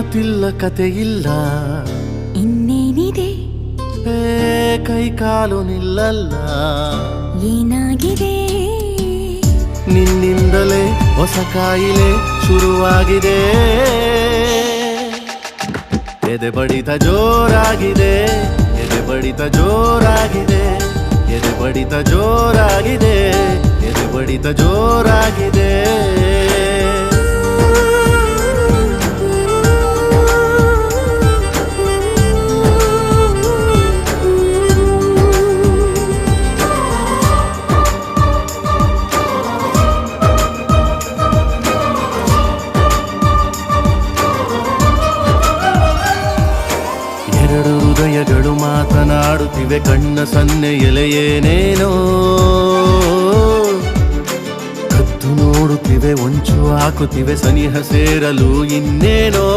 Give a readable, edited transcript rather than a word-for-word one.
ಮಾತಿಲ್ಲ ಕತೆಯಿಲ್ಲ, ಇನ್ನೇನಿದೆ ಕೈ ಕಾಲು ನಿಲ್ಲಲ್ಲ. ಏನಾಗಿದೆ ನಿನ್ನಿಂದಲೇ ಹೊಸ ಕಾಯಿಲೆ ಶುರುವಾಗಿದೆ. ಎದೆ ಬಡಿತ ಜೋರಾಗಿದೆ, ಎದೆ ಬಡಿತ ಜೋರಾಗಿದೆ, ಎದೆ ಬಡಿತ ಜೋರಾಗಿದೆ, ಎದೆ ಬಡಿತ ಜೋರಾಗಿದೆ. ಎರಡು ಹೃದಯಗಳು ಮಾತನಾಡುತ್ತಿವೆ, ಕಣ್ಣ ಸನ್ನೆ ಎಲೆಯೇನೇನೋ ಕದ್ದು ನೋಡುತ್ತಿವೆ, ಒಂಚು ಹಾಕುತ್ತಿವೆ, ಸನಿಹ ಸೇರಲು ಇನ್ನೇನೋ.